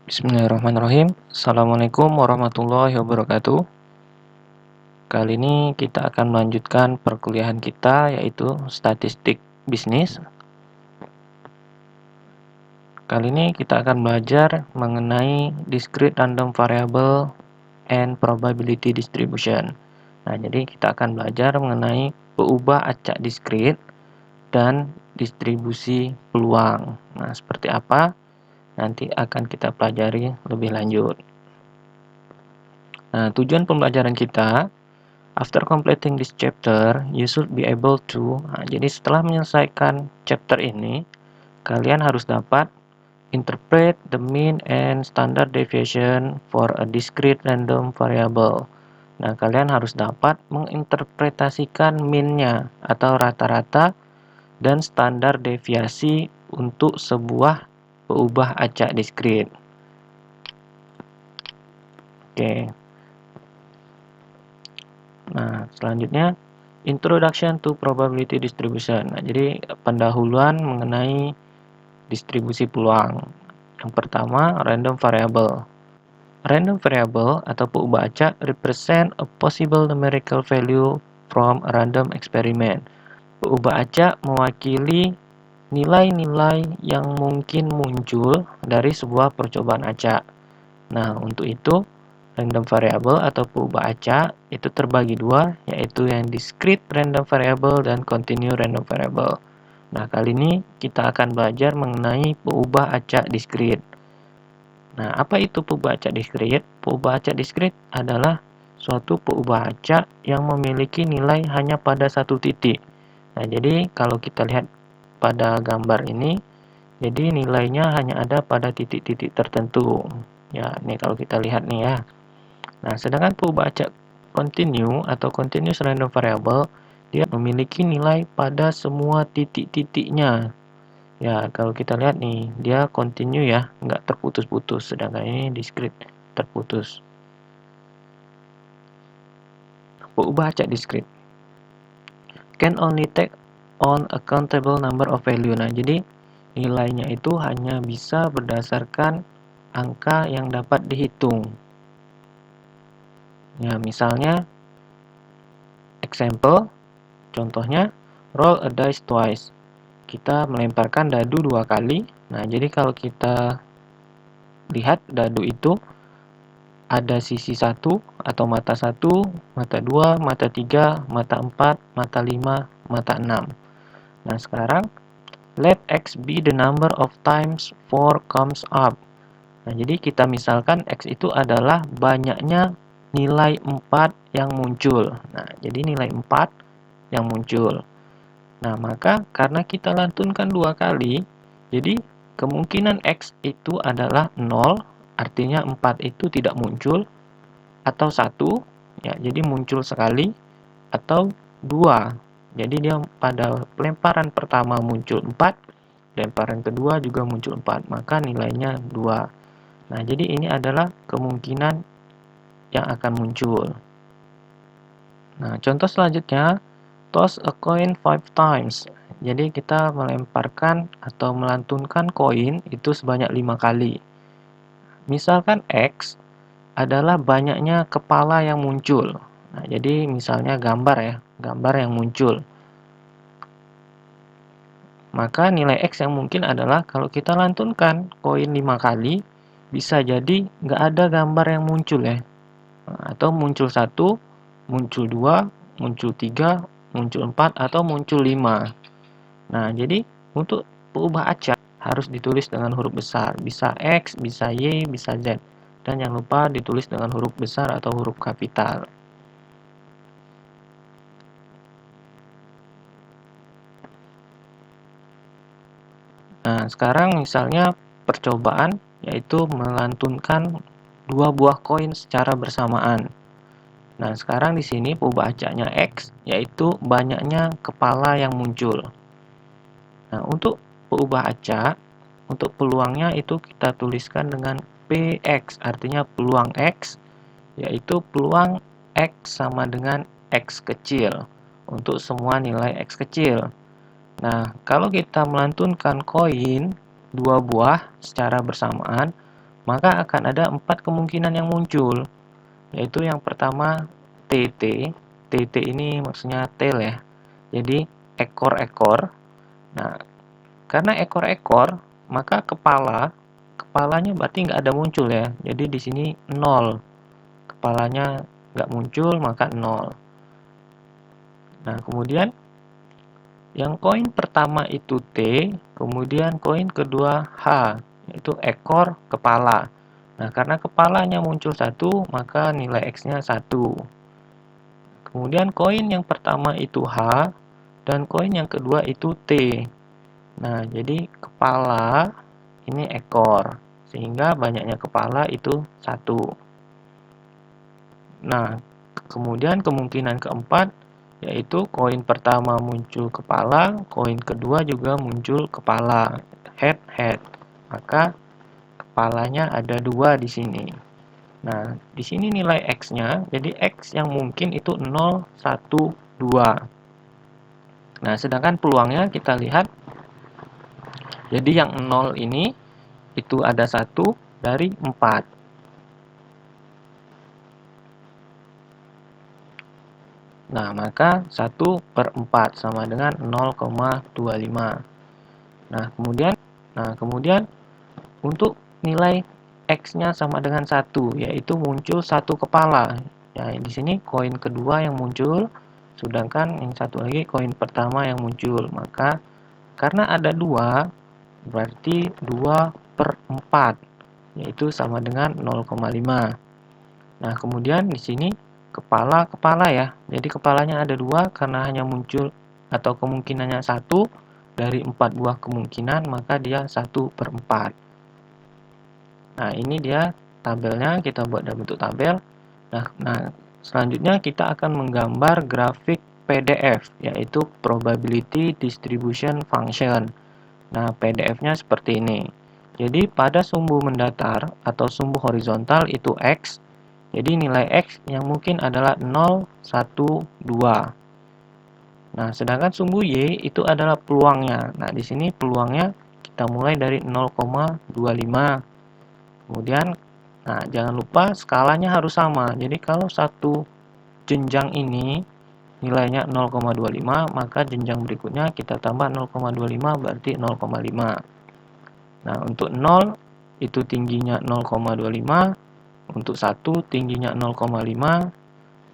Bismillahirrahmanirrahim. Assalamualaikum warahmatullahi wabarakatuh. Kali ini kita akan melanjutkan perkuliahan kita, yaitu statistik bisnis. Kali ini kita akan belajar mengenai discrete random variable and probability distribution. Nah, jadi kita akan belajar mengenai peubah acak diskrit dan distribusi peluang. Nah, seperti apa? Nanti akan kita pelajari lebih lanjut. Nah, tujuan pembelajaran kita, after completing this chapter, you should be able to. Nah, jadi setelah menyelesaikan chapter ini, kalian harus dapat interpret the mean and standard deviation for a discrete random variable. Nah, kalian harus dapat menginterpretasikan mean-nya atau rata-rata dan standar deviasi untuk sebuah peubah acak diskrit. Oke. Nah, selanjutnya Introduction to Probability Distribution. Nah, jadi pendahuluan mengenai distribusi peluang. Yang pertama, random variable. Random variable atau peubah acak represent a possible numerical value from a random experiment. Peubah acak mewakili nilai-nilai yang mungkin muncul dari sebuah percobaan acak. Nah, untuk itu random variable atau peubah acak itu terbagi dua, yaitu yang discrete random variable dan continue random variable. Nah, kali ini kita akan belajar mengenai peubah acak discrete. Nah, apa itu peubah acak discrete? Peubah acak discrete adalah suatu peubah acak yang memiliki nilai hanya pada satu titik. Nah, jadi kalau kita lihat pada gambar ini, jadi nilainya hanya ada pada titik-titik tertentu. Ya, ini kalau kita lihat nih ya. Nah, sedangkan peubah acak continue atau continuous random variable, dia memiliki nilai pada semua titik-titiknya. Ya, kalau kita lihat nih, dia continue ya, nggak terputus-putus. Sedangkan ini discrete, terputus. Peubah acak discrete can only take on a countable number of value. Nah, jadi nilainya itu hanya bisa berdasarkan angka yang dapat dihitung. Ya, misalnya example, contohnya roll a dice twice. Kita melemparkan dadu 2 kali. Nah, jadi kalau kita lihat dadu itu ada sisi 1 atau mata 1, mata 2, mata 3, mata 4, mata 5, mata 6. Nah, sekarang let X be the number of times 4 comes up. Nah, jadi kita misalkan X itu adalah banyaknya nilai 4 yang muncul. Nah, jadi nilai 4 yang muncul. Nah, maka karena kita lantunkan 2 kali, jadi kemungkinan X itu adalah 0, artinya 4 itu tidak muncul, atau 1, ya, jadi muncul sekali, atau 2. Jadi dia pada pelemparan pertama muncul 4, pelemparan kedua juga muncul 4, maka nilainya 2. Nah, jadi ini adalah kemungkinan yang akan muncul. Nah, contoh selanjutnya, toss a coin 5 times. Jadi kita melemparkan atau melantunkan koin itu sebanyak 5 kali. Misalkan X adalah banyaknya kepala yang muncul. Nah, jadi misalnya gambar ya, gambar yang muncul. Maka nilai X yang mungkin adalah kalau kita lantunkan koin 5 kali, bisa jadi nggak ada gambar yang muncul ya. Atau muncul 1, muncul 2, muncul 3, muncul 4, atau muncul 5. Nah, jadi untuk peubah acak harus ditulis dengan huruf besar. Bisa X, bisa Y, bisa Z. Dan jangan lupa ditulis dengan huruf besar atau huruf kapital. Nah, sekarang misalnya percobaan yaitu melantunkan 2 buah koin secara bersamaan. Nah, sekarang di sini peubah acaknya X yaitu banyaknya kepala yang muncul. Nah, untuk peubah acak, untuk peluangnya itu kita tuliskan dengan PX, artinya peluang X, yaitu peluang X sama dengan X kecil untuk semua nilai X kecil. Nah, kalau kita melantunkan koin 2 buah secara bersamaan, maka akan ada 4 kemungkinan yang muncul, yaitu yang pertama TT. TT ini maksudnya tail ya, jadi ekor-ekor. Nah, karena ekor-ekor, maka kepalanya berarti nggak ada muncul ya, jadi di sini 0, kepalanya nggak muncul maka 0. Nah, kemudian yang koin pertama itu T, kemudian koin kedua H, yaitu ekor kepala. Nah, karena kepalanya muncul 1, maka nilai X-nya 1. Kemudian koin yang pertama itu H, dan koin yang kedua itu T. Nah, jadi kepala ini ekor, sehingga banyaknya kepala itu 1. Nah, kemudian kemungkinan keempat, yaitu koin pertama muncul kepala, koin kedua juga muncul kepala, head. Maka kepalanya ada 2 di sini. Nah, di sini nilai X-nya, jadi X yang mungkin itu 0, 1, 2. Nah, sedangkan peluangnya kita lihat, jadi yang 0 ini, itu ada 1 dari 4. Nah, maka 1/4 sama dengan 0,25. Nah, kemudian untuk nilai X-nya sama dengan 1, yaitu muncul 1 kepala. Ya, di sini koin kedua yang muncul, sedangkan yang satu lagi koin pertama yang muncul. Maka karena ada 2, berarti 2/4, yaitu sama dengan 0,5. Nah, kemudian di sini kepala ya. Jadi kepalanya ada 2 karena hanya muncul atau kemungkinannya 1 dari 4 buah kemungkinan, maka dia 1/4. Nah, ini dia tabelnya, kita buat dalam bentuk tabel. Nah, selanjutnya kita akan menggambar grafik PDF, yaitu Probability Distribution Function. Nah, PDF-nya seperti ini. Jadi pada sumbu mendatar atau sumbu horizontal itu X, jadi nilai X yang mungkin adalah 0, 1, 2. Nah, sedangkan sumbu Y itu adalah peluangnya. Nah, di sini peluangnya kita mulai dari 0,25. Kemudian, nah jangan lupa skalanya harus sama. Jadi kalau satu jenjang ini nilainya 0,25, maka jenjang berikutnya kita tambah 0,25 berarti 0,5. Nah, untuk 0 itu tingginya 0,25, untuk 1 tingginya 0,5,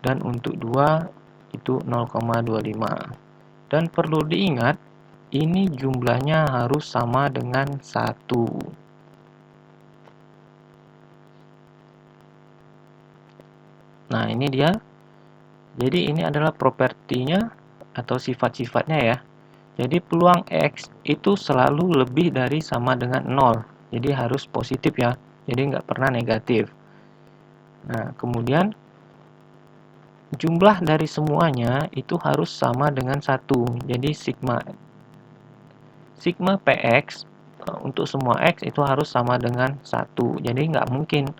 dan untuk 2 itu 0,25. Dan perlu diingat, ini jumlahnya harus sama dengan 1. Nah, ini dia. Jadi ini adalah propertinya atau sifat-sifatnya ya. Jadi peluang X itu selalu lebih dari sama dengan 0. Jadi harus positif ya. Jadi nggak pernah negatif. Nah, kemudian jumlah dari semuanya itu harus sama dengan 1. Jadi sigma PX untuk semua X itu harus sama dengan 1. Jadi nggak mungkin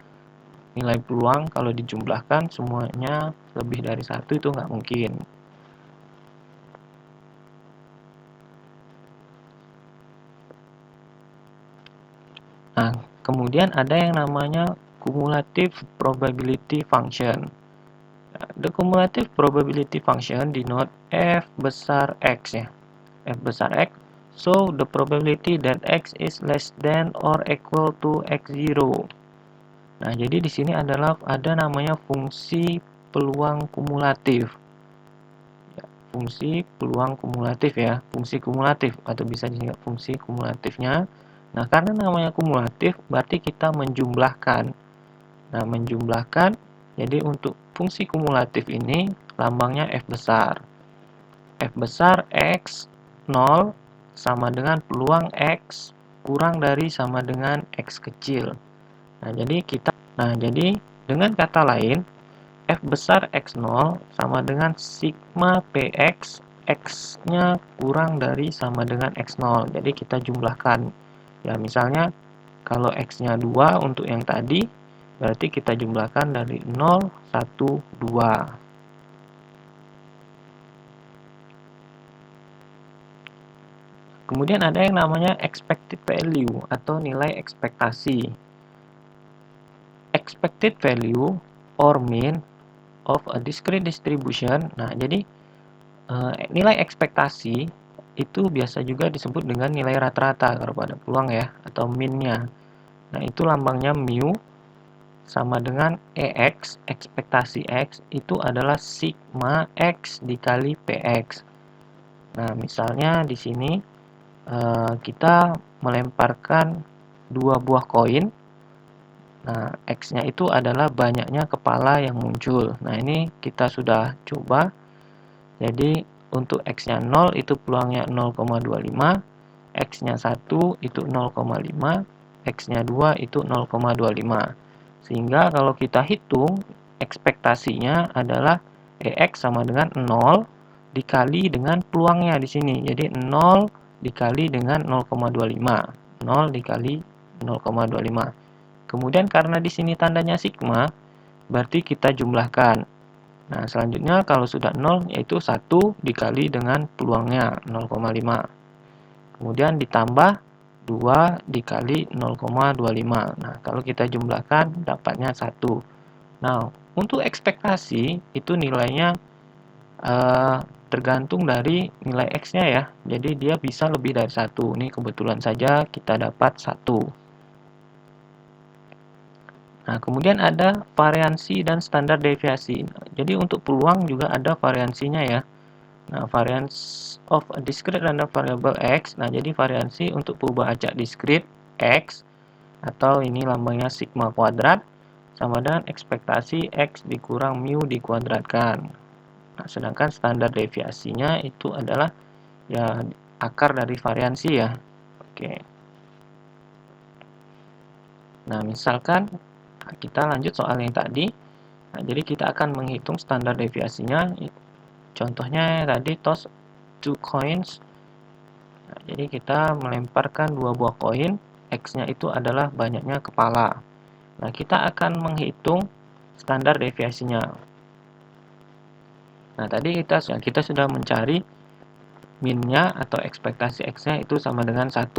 nilai peluang kalau dijumlahkan semuanya lebih dari 1, itu nggak mungkin. Nah, kemudian ada yang namanya cumulative probability function. The cumulative probability function denote F besar X ya. F besar X, so the probability that X is less than or equal to X0. Nah, jadi di sini adalah ada namanya fungsi peluang kumulatif. Fungsi peluang kumulatif ya, fungsi kumulatif atau bisa disingkat fungsi kumulatifnya. Nah, karena namanya kumulatif berarti kita menjumlahkan. Nah, menjumlahkan, jadi untuk fungsi kumulatif ini lambangnya F besar. F besar X 0 sama dengan peluang X kurang dari sama dengan X kecil. Jadi dengan kata lain, F besar X0 sama dengan sigma PX, X-nya kurang dari sama dengan X0. Jadi kita jumlahkan. Ya, misalnya kalau X-nya 2 untuk yang tadi, berarti kita jumlahkan dari 0, 1, 2. Kemudian ada yang namanya expected value atau nilai ekspektasi. expected value or mean of a discrete distribution. Nah, jadi nilai ekspektasi itu biasa juga disebut dengan nilai rata-rata kalau pada peluang ya, atau mean-nya. Nah, itu lambangnya mu sama dengan EX, ekspektasi X, itu adalah sigma X dikali PX. Nah, misalnya di sini kita melemparkan dua buah koin. Nah, X-nya itu adalah banyaknya kepala yang muncul. Nah, ini kita sudah coba. Jadi, untuk X-nya 0 itu peluangnya 0,25, X-nya 1 itu 0,5, X-nya 2 itu 0,25. Sehingga kalau kita hitung, ekspektasinya adalah EX sama dengan 0 dikali dengan peluangnya di sini. Jadi, 0 dikali dengan 0,25. 0 dikali 0,25. Kemudian karena di sini tandanya sigma, berarti kita jumlahkan. Nah, selanjutnya kalau sudah 0 yaitu 1 dikali dengan peluangnya 0,5. Kemudian ditambah 2 dikali 0,25. Nah, kalau kita jumlahkan dapatnya 1. Nah, untuk ekspektasi itu nilainya tergantung dari nilai X-nya ya. Jadi dia bisa lebih dari 1. Ini kebetulan saja kita dapat 1. Nah, kemudian ada variansi dan standar deviasi. Jadi untuk peluang juga ada variansinya ya. Nah, variance of a discrete random variable X. Nah, jadi variansi untuk perubahan acak diskrit X, atau ini lambangnya sigma kuadrat, sama dengan ekspektasi X dikurang mu dikuadratkan. Nah, sedangkan standar deviasinya itu adalah ya akar dari variansi ya. Oke. Nah, misalkan kita lanjut soal yang tadi. Nah, jadi kita akan menghitung standar deviasinya. Contohnya tadi toss two coins. Nah, jadi kita melemparkan dua buah koin. X-nya itu adalah banyaknya kepala. Nah, kita akan menghitung standar deviasinya. Nah, tadi kita sudah mencari min-nya atau ekspektasi X-nya itu sama dengan 1.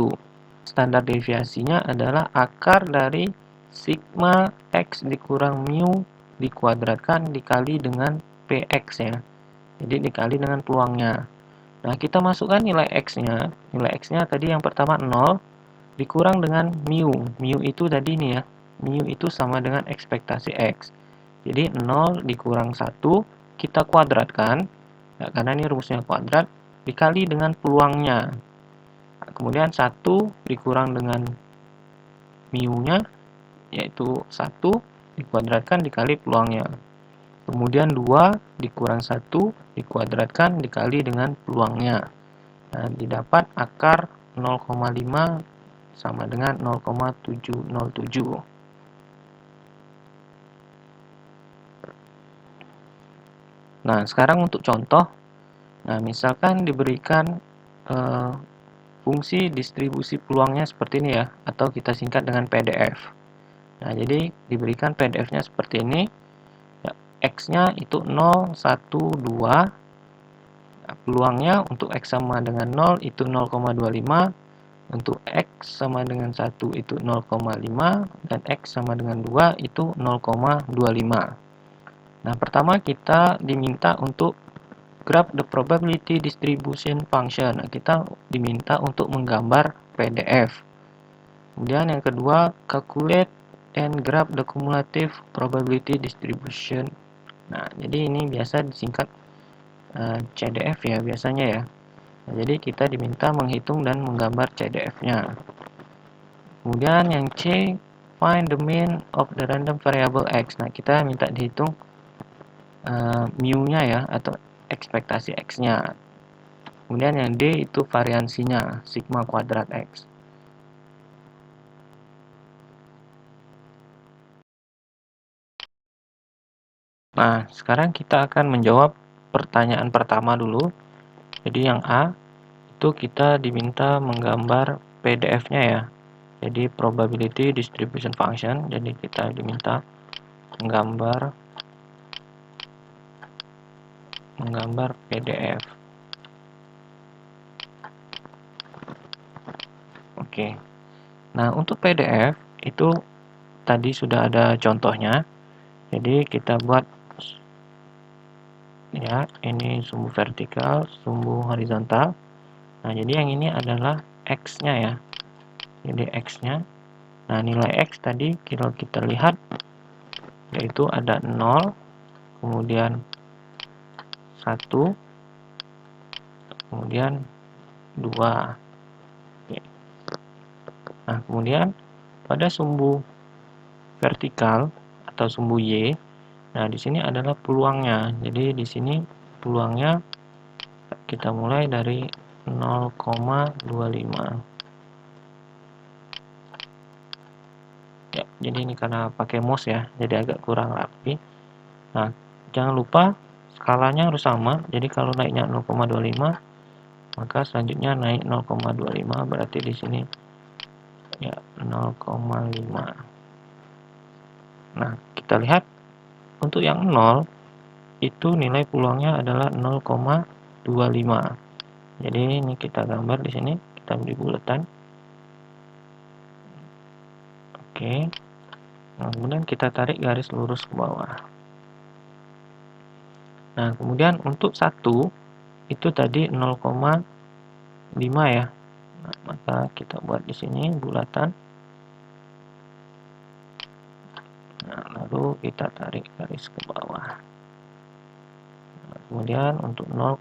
Standar deviasinya adalah akar dari sigma X dikurang mu dikuadratkan dikali dengan PX ya. Jadi dikali dengan peluangnya. Nah, kita masukkan nilai X-nya. Nilai X-nya tadi yang pertama 0 dikurang dengan mu. Mu itu tadi nih ya. Mu itu sama dengan ekspektasi X. Jadi 0 dikurang 1 kita kuadratkan. Ya, karena ini rumusnya kuadrat. Dikali dengan peluangnya. Nah, kemudian 1 dikurang dengan mu-nya, yaitu 1 dikuadratkan dikali peluangnya. Kemudian 2 dikurang 1 dikuadratkan dikali dengan peluangnya. Nah, didapat akar 0,5 sama dengan 0,707. Nah, sekarang untuk contoh. Nah, misalkan diberikan fungsi distribusi peluangnya seperti ini ya, atau kita singkat dengan PDF. Nah, jadi diberikan PDF-nya seperti ini. Ya, X-nya itu 0, 1, 2. Nah, peluangnya untuk X sama dengan 0 itu 0,25. Untuk X sama dengan 1 itu 0,5. Dan X sama dengan 2 itu 0,25. Nah, pertama kita diminta untuk graph the probability distribution function. Nah, kita diminta untuk menggambar PDF. Kemudian yang kedua, calculate and graph the cumulative probability distribution. Nah, jadi ini biasa disingkat CDF ya biasanya ya. Nah, jadi kita diminta menghitung dan menggambar CDF-nya. Kemudian yang C, find the mean of the random variable X. Nah, kita minta dihitung mu-nya ya, atau ekspektasi X-nya. Kemudian yang D itu variansinya, sigma kuadrat X. Nah, sekarang kita akan menjawab pertanyaan pertama dulu. Jadi yang A, itu kita diminta menggambar PDF-nya ya. Jadi probability distribution function, jadi kita diminta menggambar PDF. Oke. Nah, untuk PDF itu tadi sudah ada contohnya. Jadi kita buat ya, ini sumbu vertikal, sumbu horizontal. Nah, jadi yang ini adalah X-nya ya. Jadi X-nya. Nah, nilai X tadi kalau kita lihat yaitu ada 0, kemudian 1, kemudian 2. Oke. Nah, kemudian pada sumbu vertikal atau sumbu Y, nah di sini adalah peluangnya. Jadi di sini peluangnya kita mulai dari 0,25. Ya, jadi ini karena pakai mouse ya, jadi agak kurang rapi. Nah, jangan lupa skalanya harus sama. Jadi kalau naiknya 0,25, maka selanjutnya naik 0,25, berarti di sini ya 0,5. Nah, kita lihat untuk yang 0 itu nilai peluangnya adalah 0,25. Jadi ini kita gambar di sini, kita beri bulatan. Oke. Nah, kemudian kita tarik garis lurus ke bawah. Nah, kemudian untuk 1 itu tadi 0,5 ya. Nah, maka kita buat di sini bulatan. Nah, lalu kita tarik garis ke bawah. Nah, kemudian untuk 0,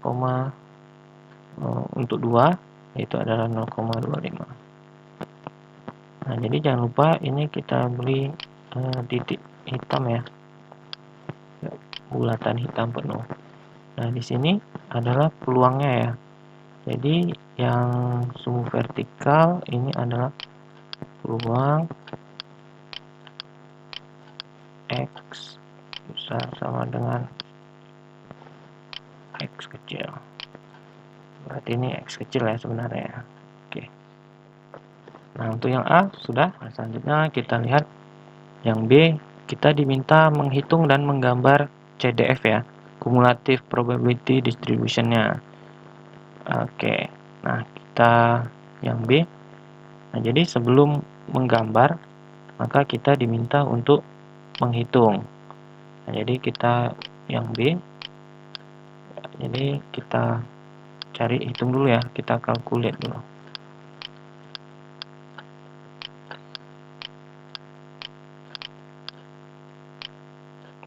untuk 2 yaitu adalah 0,25. Nah, jadi jangan lupa ini kita beri titik hitam ya. Bulatan hitam penuh. Nah, di sini adalah peluangnya ya. Jadi yang sumbu vertikal ini adalah peluang X besar sama dengan X kecil. Berarti ini X kecil ya sebenarnya. Oke. Nah, untuk yang A sudah. Nah, selanjutnya kita lihat yang B. Kita diminta menghitung dan menggambar CDF ya, cumulative probability distribution-nya. Oke. Nah, kita yang B. Nah, jadi sebelum menggambar, maka kita diminta untuk menghitung. Nah, jadi kita yang B. Jadi kita cari hitung dulu ya, kita calculate dulu.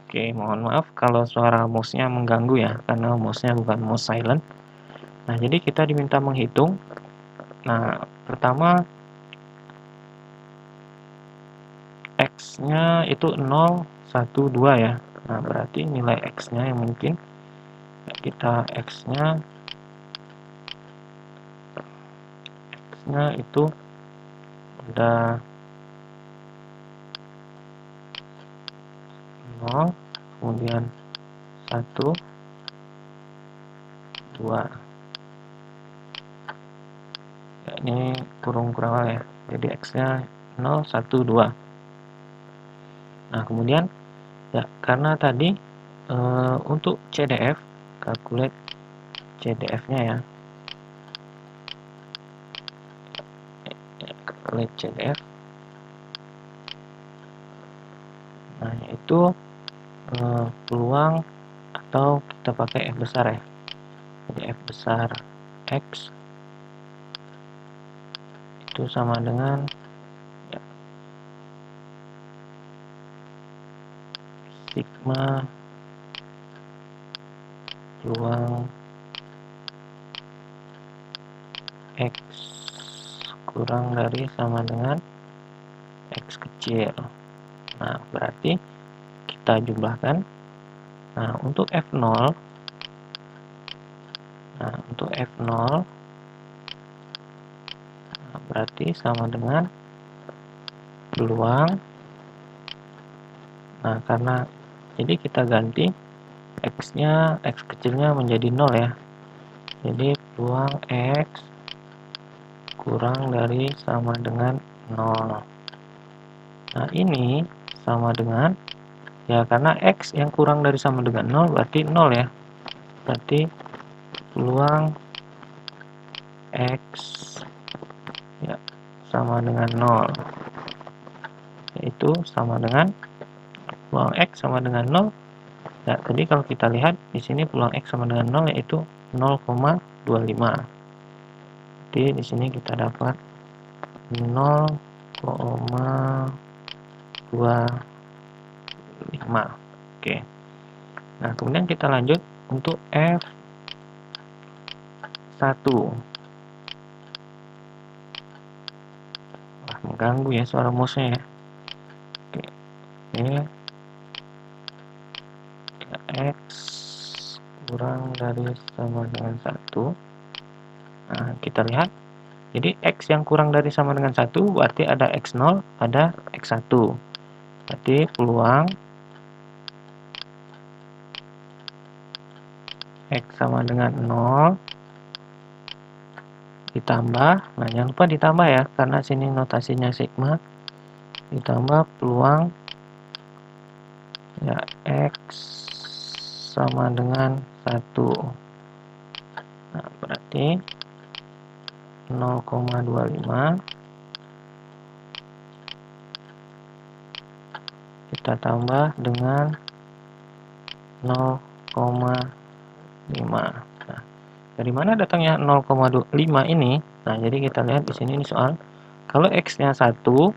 Oke, mohon maaf kalau suara mouse-nya mengganggu ya, karena mouse-nya bukan mouse silent. Nah, jadi kita diminta menghitung. Nah, pertama X-nya itu 0, 1, 2 ya. Nah, berarti nilai X-nya yang mungkin kita X-nya itu udah 0, kemudian 1, 2. Ya, ini kurung ya. Jadi X-nya 0, 1, 2. Nah, kemudian ya karena tadi untuk CDF, calculate CDF-nya ya. Calculate CDF. Nah, yaitu peluang atau kita pakai F besar ya. Jadi F besar X itu sama dengan ya, sigma peluang X kurang dari sama dengan X kecil. Nah, berarti kita jumlahkan. Nah, untuk F0, nah, berarti sama dengan peluang. Nah, karena jadi kita ganti X-nya, X kecilnya menjadi 0 ya. Jadi peluang X kurang dari sama dengan 0. Nah, ini sama dengan ya, karena X yang kurang dari sama dengan 0 berarti 0 ya. Berarti peluang X ya sama dengan 0. yaitu sama dengan peluang X sama dengan 0. Ya, tadi kalau kita lihat di sini peluang X sama dengan 0 yaitu 0,25. Jadi di sini kita dapat 0,25. Oke. Nah, kemudian kita lanjut untuk F1. Wah, mengganggu ya suara mouse-nya ya. Oke. Ini X kurang dari sama dengan 1. Nah, kita lihat. Jadi X yang kurang dari sama dengan 1 berarti ada X0, ada X1. Berarti peluang X sama dengan 0 ditambah, nah jangan lupa ditambah ya, karena sini notasinya sigma, ditambah peluang ya X sama dengan 1. Nah, berarti 0,25 kita tambah dengan 0,5. Nah, dari mana datangnya 0,5 ini? Nah, jadi kita lihat di sini soal kalau X-nya 1,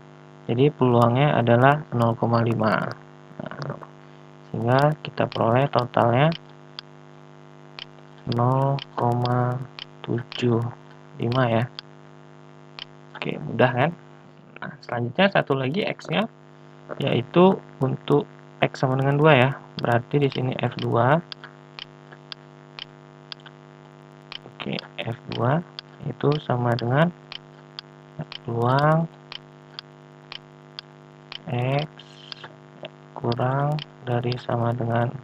jadi peluangnya adalah 0,5. Nah, sehingga kita peroleh totalnya 0,75 ya. Oke, mudah kan? Nah, selanjutnya satu lagi X-nya yaitu untuk X sama dengan 2 ya. Berarti di sini F2. Oke, F2 itu sama dengan peluang X kurang dari sama dengan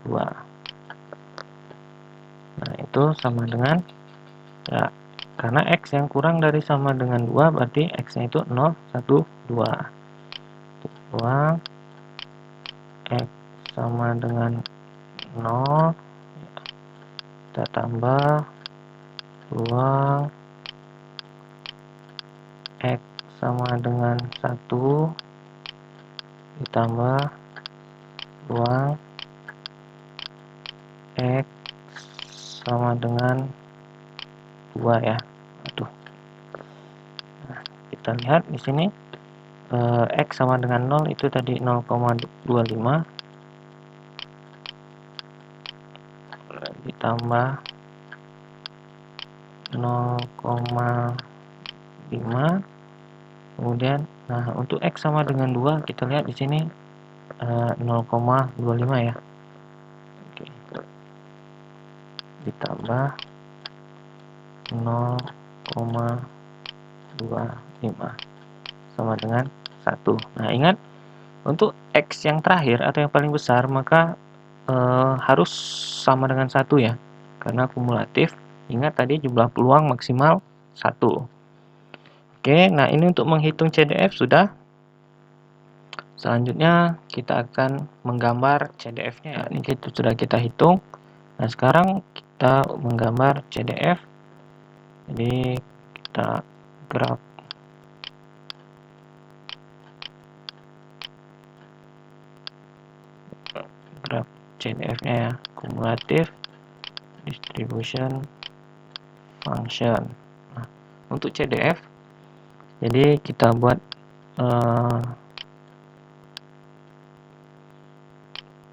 2. Nah, itu sama dengan ya, karena X yang kurang dari sama dengan 2 berarti X-nya itu 0, 1, 2. Peluang X sama dengan 0 kita tambah peluang X sama dengan 1 ditambah peluang X sama dengan 2 ya. Aduh. Nah, kita lihat di sini X sama dengan 0 itu tadi 0,25 ditambah 0,5. Kemudian nah untuk X sama dengan 2 kita lihat di sini 0,25 ya. Oke. Ditambah 0,25 sama dengan 1. Nah, ingat untuk X yang terakhir atau yang paling besar maka harus sama dengan 1 ya, karena kumulatif. Ingat tadi jumlah peluang maksimal 1. Oke, nah ini untuk menghitung CDF sudah. Selanjutnya kita akan menggambar CDF-nya ya. Ini sudah kita hitung. Nah, sekarang kita menggambar CDF. Jadi kita graf CDF-nya ya, kumulatif distribution function. Nah, untuk CDF jadi kita buat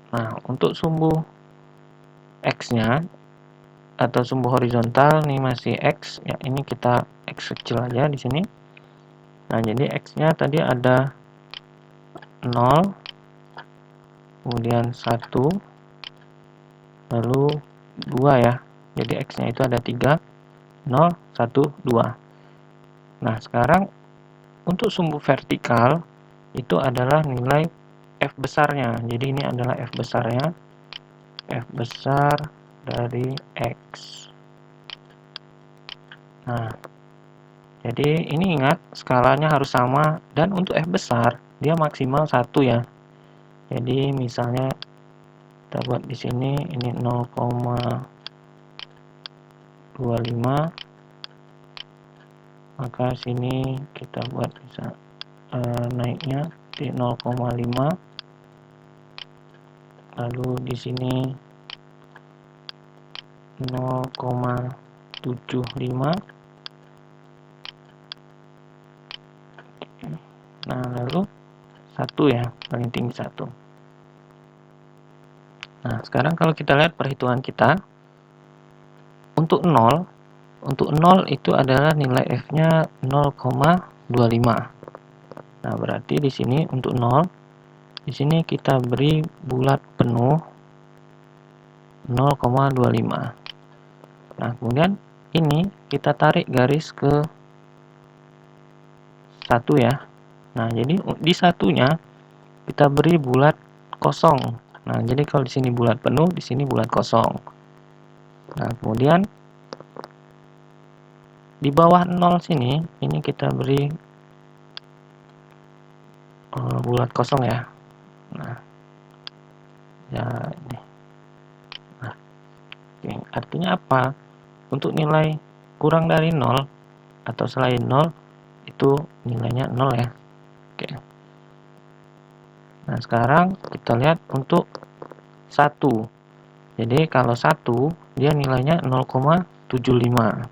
nah, untuk sumbu X-nya atau sumbu horizontal ini masih X ya, ini kita X kecil aja di sini. Nah, jadi X-nya tadi ada 0, kemudian 1, lalu 2 ya. Jadi X-nya itu ada 3, 0, 1, 2. Nah, sekarang untuk sumbu vertikal itu adalah nilai F besarnya. Jadi ini adalah F besarnya. F besar dari X. Nah, jadi ini ingat skalanya harus sama dan untuk F besar dia maksimal 1 ya. Jadi misalnya kita buat di sini ini 0,25, maka sini kita buat bisa naiknya di 0,5, lalu di sini 0,75. Nah, lalu 1 ya, paling tinggi 1. Nah, sekarang kalau kita lihat perhitungan kita, untuk 0 itu adalah nilai F-nya 0,25. Nah, berarti di sini untuk 0, di sini kita beri bulat penuh 0,25. Nah, kemudian ini kita tarik garis ke 1 ya. Nah, jadi di satunya kita beri bulat kosong. Nah, jadi kalau di sini bulat penuh, di sini bulat kosong. Nah, kemudian di bawah 0 sini, ini kita beri bulat kosong ya. Nah, ya ini. Nah, oke. Artinya apa? Untuk nilai kurang dari 0 atau selain 0, itu nilainya 0 ya. Oke. Nah, sekarang kita lihat untuk 1. Jadi kalau 1 dia nilainya 0,75.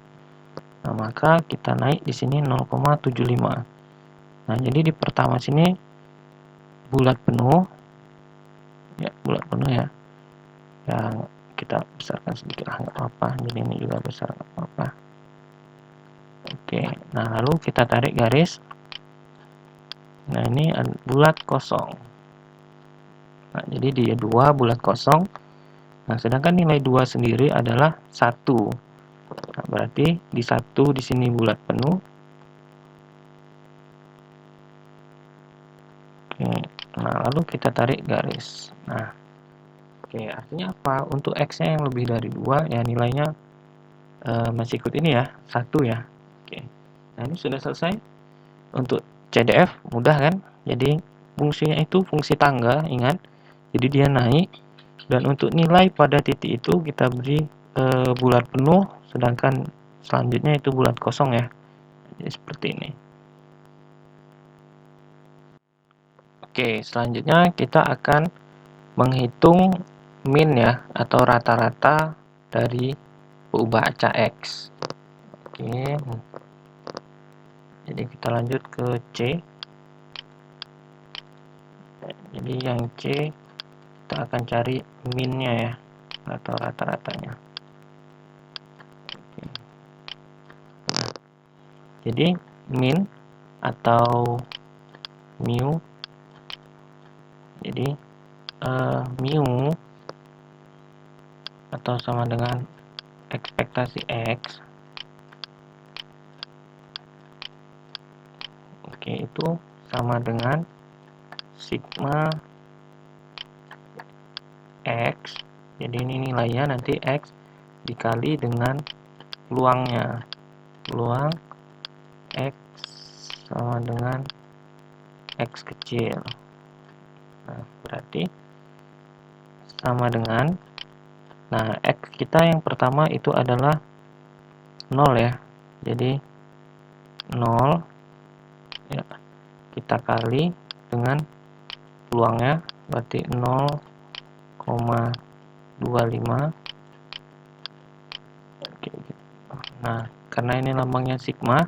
Nah, maka kita naik di sini 0,75. Nah, jadi di pertama sini bulat penuh. Ya, bulat penuh ya. Yang kita besarkan sedikit lah, nggak apa-apa. Jadi ini juga besar, nggak apa-apa. Oke, nah lalu kita tarik garis. Nah, ini bulat kosong. Nah, jadi dia 2 bulat kosong. Nah, sedangkan nilai 2 sendiri adalah 1. Nah, berarti di 1 di sini bulat penuh. Oke, nah lalu kita tarik garis. Nah, oke, artinya apa? Untuk X-nya yang lebih dari 2, ya nilainya masih ikut ini ya, 1 ya. Oke, nah ini sudah selesai. Untuk CDF mudah kan? Jadi fungsinya itu fungsi tangga, ingat. Jadi dia naik, dan untuk nilai pada titik itu kita beri bulat penuh, sedangkan selanjutnya itu bulat kosong ya. Jadi seperti ini. Oke, selanjutnya kita akan menghitung min ya, atau rata-rata dari perubahan acak X. Oke, jadi kita lanjut ke C. Jadi yang C kita akan cari minnya ya, atau rata-ratanya. Nah, jadi min atau mu, jadi mu atau sama dengan ekspektasi X. Oke, itu sama dengan sigma X. Jadi ini nilainya nanti X dikali dengan peluangnya. Peluang X sama dengan X kecil. Nah, berarti sama dengan, nah, X kita yang pertama itu adalah 0 ya. Jadi 0 ya, kita kali dengan peluangnya, berarti 0,25. Oke. Nah, karena ini lambangnya sigma,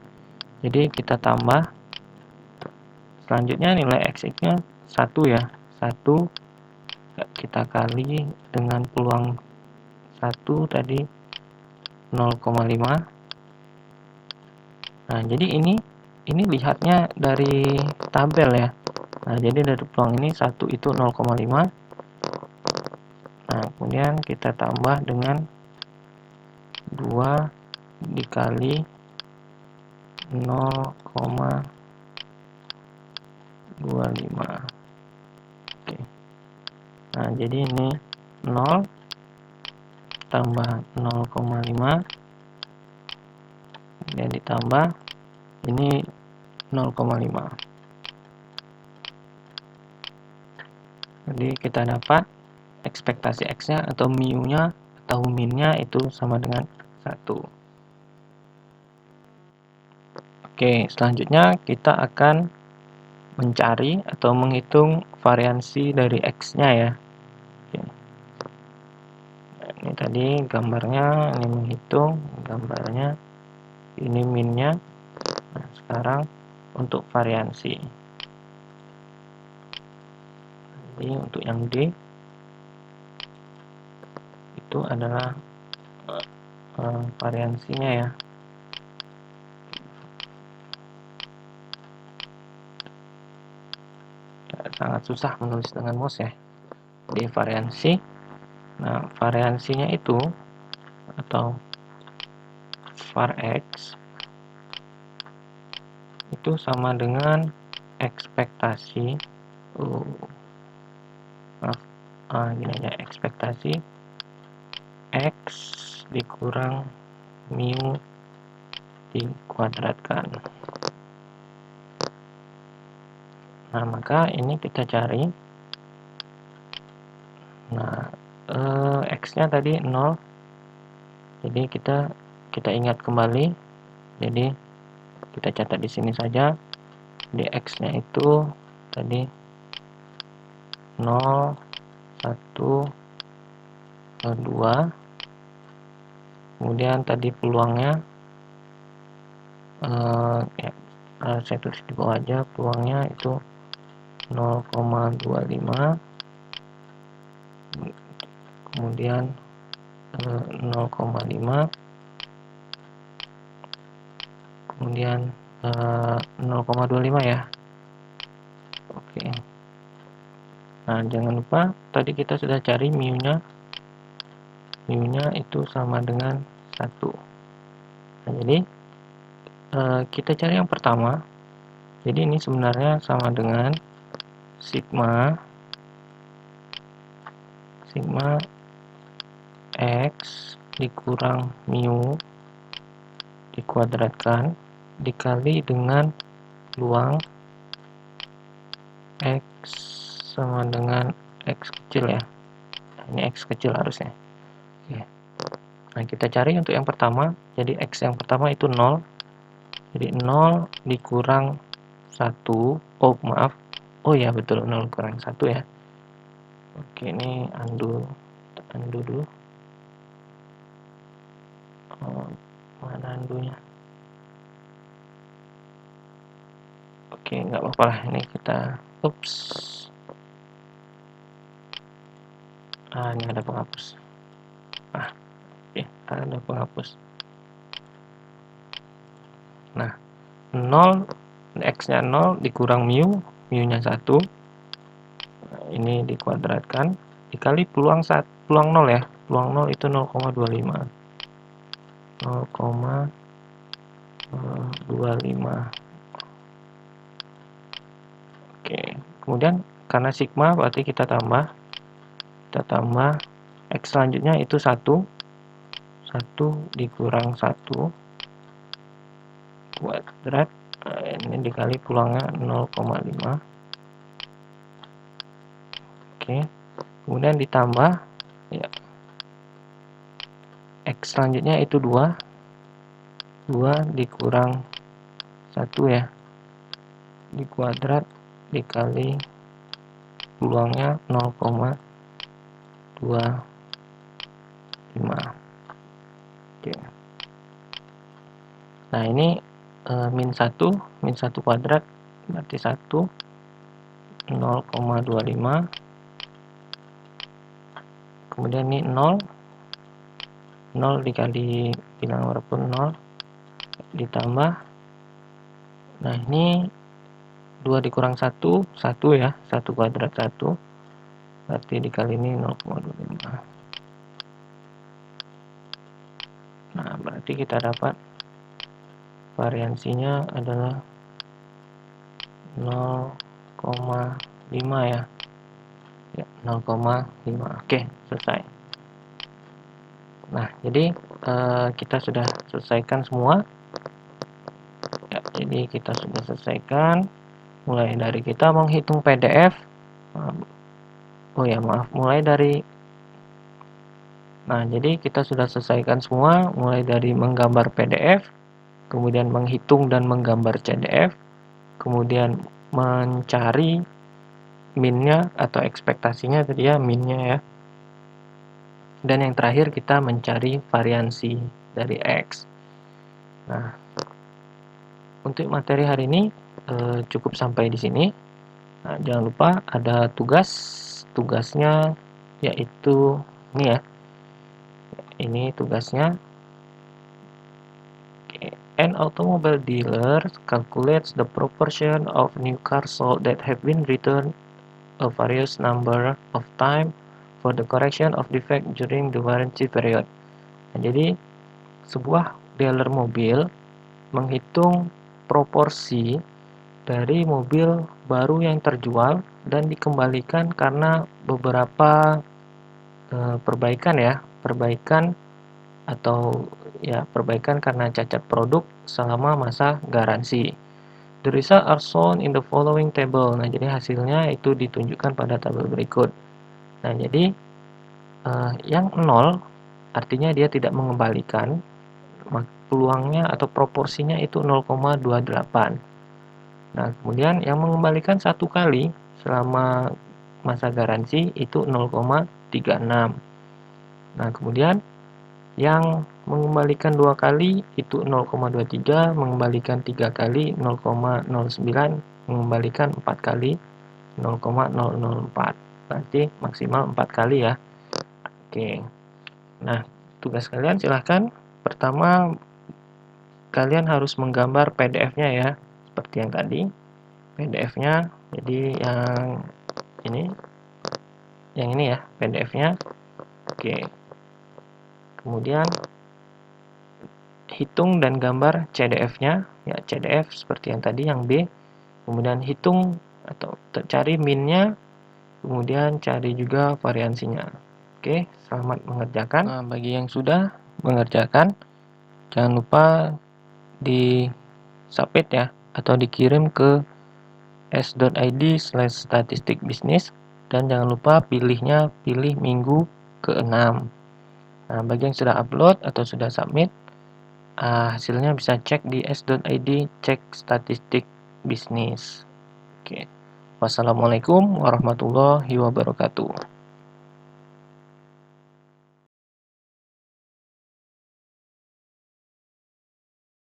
jadi kita tambah. Selanjutnya nilai X-nya 1 ya. 1 kita kali dengan peluang 1 tadi 0,5. Nah, jadi ini lihatnya dari tabel ya. Nah, jadi dari peluang ini 1 itu 0,5. Nah, kemudian kita tambah dengan 2 dikali 0,25. Oke. Nah, jadi ini 0 tambah 0,5, kemudian ditambah ini 0,5. Jadi kita dapat ekspektasi X-nya atau mu-nya atau min-nya itu sama dengan 1. Oke, selanjutnya kita akan mencari atau menghitung variansi dari X-nya ya. Oke. Nah, ini tadi gambarnya, ini menghitung gambarnya, ini minnya. Nah, sekarang untuk variansi. Jadi untuk yang D itu adalah variansinya ya. Sangat susah menulis dengan mouse ya. D variansi. Nah, variansinya itu atau var X itu sama dengan ekspektasi gini aja, ekspektasi X dikurang mu dikuadratkan. Nah, maka ini kita cari. Nah, X-nya tadi 0. Jadi kita ingat kembali. Jadi kita catat di sini saja. Di X-nya itu tadi 0, 1, 2. Kemudian tadi peluangnya ya, saya tulis di bawah aja, peluangnya itu 0,25, kemudian 0,5, kemudian 0,25 ya. Oke. Nah, jangan lupa tadi kita sudah cari mu-nya. Mu-nya itu sama dengan 1. Nah, jadi kita cari yang pertama. Jadi ini sebenarnya sama dengan sigma X dikurang mu dikuadratkan dikali dengan peluang X sama dengan X kecil ya. Ini X kecil harusnya. Oke. Nah, kita cari untuk yang pertama. Jadi X yang pertama itu 0. Jadi 0 dikurang 1. Oh, maaf. Oh ya, betul, 0 kurang 1 ya. Oke, ini undo dulu. Oh, mana undo-nya? Oke, nggak apa-apa lah. Ini kita ini ada penghapus. Oke, ada penghapus. Nah, 0, X-nya 0 dikurang mu-nya 1. Nah, ini dikuadratkan dikali peluang 0 ya. Peluang 0 itu 0,25. 0,25. Oke, kemudian karena sigma berarti kita tambah X selanjutnya itu 1 dikurang 1 kuadrat. Nah, ini dikali peluangnya 0,5. Oke, kemudian ditambah ya, X selanjutnya itu 2 dikurang 1 ya, dikuadrat dikali peluangnya 0,25. Oke. Nah, ini min 1 kuadrat berarti 1 0,25. Kemudian ini 0 dikali bilangan walaupun 0 ditambah. Nah, ini 2 dikurang 1 ya, 1 kuadrat 1 berarti dikali ini 0,25. Nah, berarti kita dapat variansinya adalah 0,5 ya. Ya, 0,5. Oke, selesai. Nah, jadi kita sudah selesaikan semua. Ya, jadi kita sudah selesaikan mulai dari kita menghitung PDF. Oh ya, maaf, Nah, jadi kita sudah selesaikan semua mulai dari menggambar PDF, kemudian menghitung dan menggambar CDF, kemudian mencari minnya atau ekspektasinya tadi ya, minnya ya. Dan yang terakhir kita mencari variansi dari X. Nah, untuk materi hari ini cukup sampai di sini. Nah, jangan lupa ada tugasnya yaitu ini ya. Ini tugasnya. An automobile dealer calculates the proportion of new cars sold that have been returned a various number of time for the correction of defect during the warranty period. Nah, jadi sebuah dealer mobil menghitung proporsi dari mobil baru yang terjual dan dikembalikan karena beberapa perbaikan atau ya perbaikan karena cacat produk selama masa garansi. The result are shown in the following table. Nah, jadi hasilnya itu ditunjukkan pada tabel berikut. Nah, jadi yang 0 artinya dia tidak mengembalikan, peluangnya atau proporsinya itu 0,28. Nah, kemudian yang mengembalikan satu kali selama masa garansi itu 0,36. Nah, kemudian yang mengembalikan 2 kali itu 0,23, mengembalikan 3 kali 0,09, mengembalikan 4 kali 0,004. Berarti maksimal 4 kali ya. Oke. Nah, tugas kalian silahkan. Pertama, kalian harus menggambar PDF-nya ya. Seperti yang tadi. PDF-nya. Jadi yang ini ya, PDF-nya. Oke. Kemudian hitung dan gambar CDF-nya, ya CDF seperti yang tadi yang B. Kemudian hitung atau cari min-nya, kemudian cari juga variansinya. Oke, selamat mengerjakan. Nah, bagi yang sudah mengerjakan, jangan lupa di submit ya, atau dikirim ke s.id/statistikbisnis, dan jangan lupa pilih minggu ke-6. Nah, bagi yang sudah upload atau sudah submit, hasilnya bisa cek di s.id cek statistik bisnis. Oke. Wassalamualaikum warahmatullahi wabarakatuh.